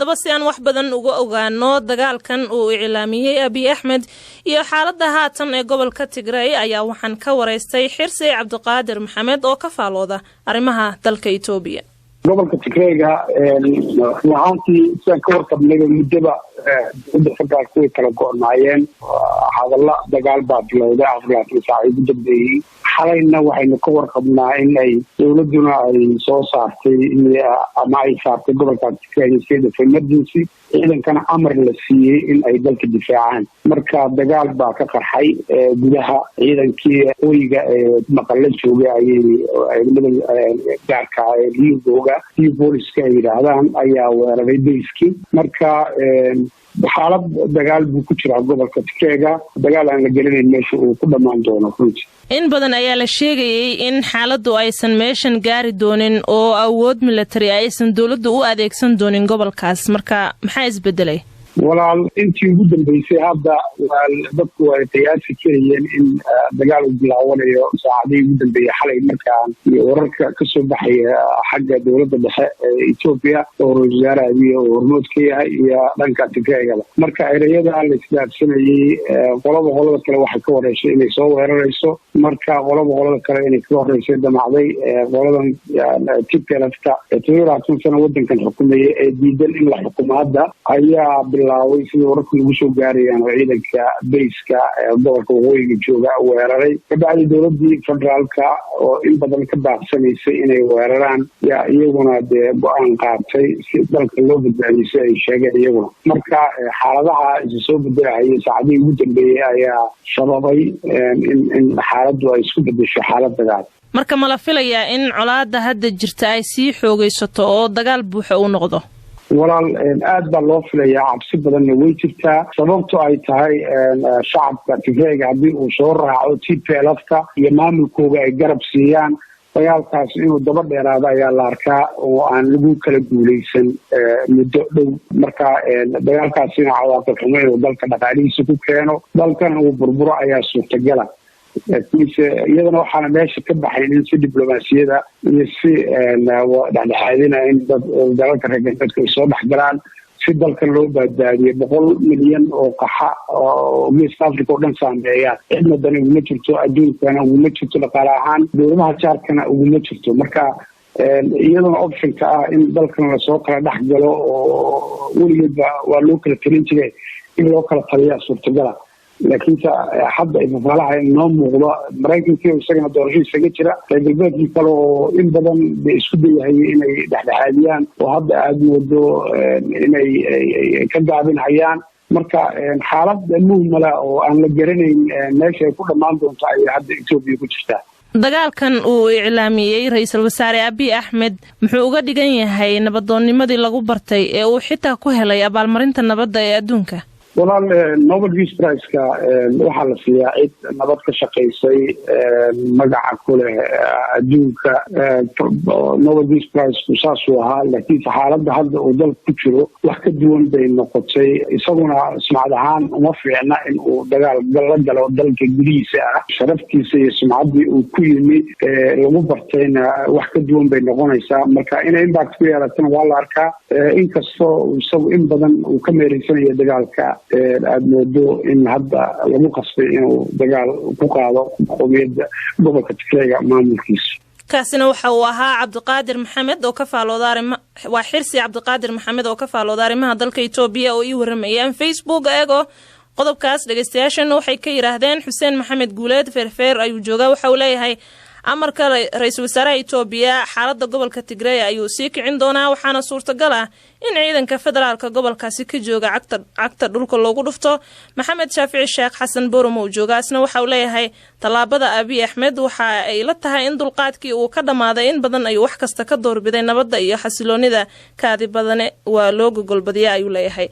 haddaba si aan wax badan uga ogaano dagaalkan uu iclaamiyey Abiy Ahmed iyo xaaladda haatan ee gobolka Tigray ayaa waxaan ka wareystay Xirsi Cabdiqaadir Maxamed oo ka faalooda arrimaha dalka Itoobiya. gobolka Tigrayga waxaantii saan ka warqabnay muddaba federaalku way kala go'naayeen hadalla dagaal baa bilowday afraadkii saacadood ugu dambeeyay xalayna waxaynu ka warqabnaa in ay dowladuna ay soo saartay ama ay saartay gobolka Tigray state of emergency ciidankana amar la siiyey in ay dalka difaacaan marka dagaal baa ka qarxay gudaha ciidankii qoyga maqalla joogay ay gaarka iyo booliska ay yiraahdaan ayaa weeraray bayskii marka xaalad dagaal buu ku jiraa gobolka Tigray dagaal aan la gelinayn meesha uu ku dhamaan doono runtii in badan ayaa la sheegayay in xaaladdu aysan meeshan gaari doonin oo awood military aysan dawladdu u adeegsan doonin gobolkaas marka maxaa isbedelay walaal intii ugu dambeysay hadda dadku ay qiyaasi karayeen in dagaal uu bilaawanayo saacadii ugu dambeeyay xalay markaan iyo wararka ka soo baxaya xagga dawladda dhexe ee Itoobiya oo wasaare Abiy hormood ka yahay iyo dhanka Tigrayga marka erayada la isgaarsanayay qolada kale waxay ka wareysay inay soo weerarayso marka qolada kale inay ka horeysay damacday qoladan TPLF-ta ee sano wadankan xukumayay ee diidan in la xukumo hadda ayaa bilaaway sidii wararka lagu soo gaarayaan ciidanka bayska gobolka waqooyiga jooga weeraray kabacdi dowladii federaalka oo in badan ka baaqsanaysay inay weeraraan iyaguna dee go'aan qaatay si dalka loo badbaadiyo ay sheegeen iyaguna marka xaaladaha is soo bedelay saacadii ugu dambeeyay ayaa sababay in xaaladdu ay isku bedesho xaalad dagaal marka ma la filayaa in colaadda hadda jirta ay sii xoogaysato oo dagaal buuxa uu noqdo walaal aad baa loo filayaa cabsi badanna way jirtaa sababtu ay tahay shacabka Tigrayga haddii uu soo raaco TPLF-ka iyo maamulkooda ay garab siiyaan dagaalkaas inuu daba dheeraado ayaa la arkaa oo aan lagu kala guuleysan muddo dhow marka dagaalkaasina cawaaqib xumo oo dalka dhaqaalihiisa ku keeno dalkan uu burburo ayaa suurtagala iyadana waxaana meesha ka baxay in si diblomaasiyada iyo si dhexdhexaadina in dalalka reer galbeedka ay soo dhexgalaan si dalka loo badbaadiyo 100 milyan oo qaxa oo East Africa oo dhan saameeya cidna dani uma jirto adduunkana uma jirto dhaqaale ahaan dowladaha jaarkana uma jirto marka iyadana optionka ah in dalkan la soo kala dhexgalo oo weliba waa loo kala talin jiray in loo kala taliyo suurtagala laakiin hadda ifalaha inoo muuqdo Mareykanka isagana doorashadiisa ka jira galbeedkii kale oo in badan isku dayay inay dhexdhexaadiyaan oo hadda aad moodo inay ka gaabinayaan marka xaalad muhiim ah oo aan la garanayn meesha ay ku dhamaan doonto ay hadda Itoobiya ku jirtaa dagaalkan uu iclaamiyey ra'iisul wasaare Abiy Ahmed muxuu uga dhigan yahay nabadoonnimadii lagu bartay ee uu xitaa ku helay abaalmarinta nabadda ee adduunka walaal Nobel Peace Prize-ka waxaa la siiyaa cid nabad ka shaqaysay magaca kule adduunka Nobel Peace Prize-ku saasuu ahaa laakiin xaaladda hadda uu dalka ku jiro wax ka duwan bay noqotay isaguna sumcad ahaan uma fiicna in uu dagaal la galo dalka gudihiisa ah sharaftiisa iyo sumcaddii uu ku yimi lagu bartayna wax ka duwan bay noqonaysaa marka inay impact ku yeelatana waa la arkaa inkastoo isagu in badan uu ka meeraysanayo dagaalka aad moodo in hadda lagu qasbay inuu dagaal ku qaado qowmiyadda gobolka Tigray maamulkiisa kaasina waxa uu ahaa Cabdiqaadir Maxamed oo ka faalooda waa Xirsi Cabdiqaadir Maxamed oo ka faalooda arrimaha dalka Itoobiya oo ii waramayaan Facebook eego qodobkaas dhageystayaashana waxay ka yiraahdeen Xuseen Maxamed Guuleed Feerfeer ayuu joogaa waxa uu leeyahay amarka ra'iisul wasaaraha Itoobiya xaaladda gobolka Tigray ayuu sii kicin doonaa waxaana suurtagal ah in ciidanka federaalka gobolkaasi ka jooga cagta dhulka loogu dhufto Maxamed Shaafici Sheekh Xasan Boromo uu joogaasna waxa uu leeyahay talaabada Abiy Ahmed waxa ay la tahay in dulqaadkii uu ka dhamaaday in badan ay wax kasta ka doorbiday nabadda iyo xasiloonida kaadi badane waa loo gogolbadiyaa ayuu leeyahay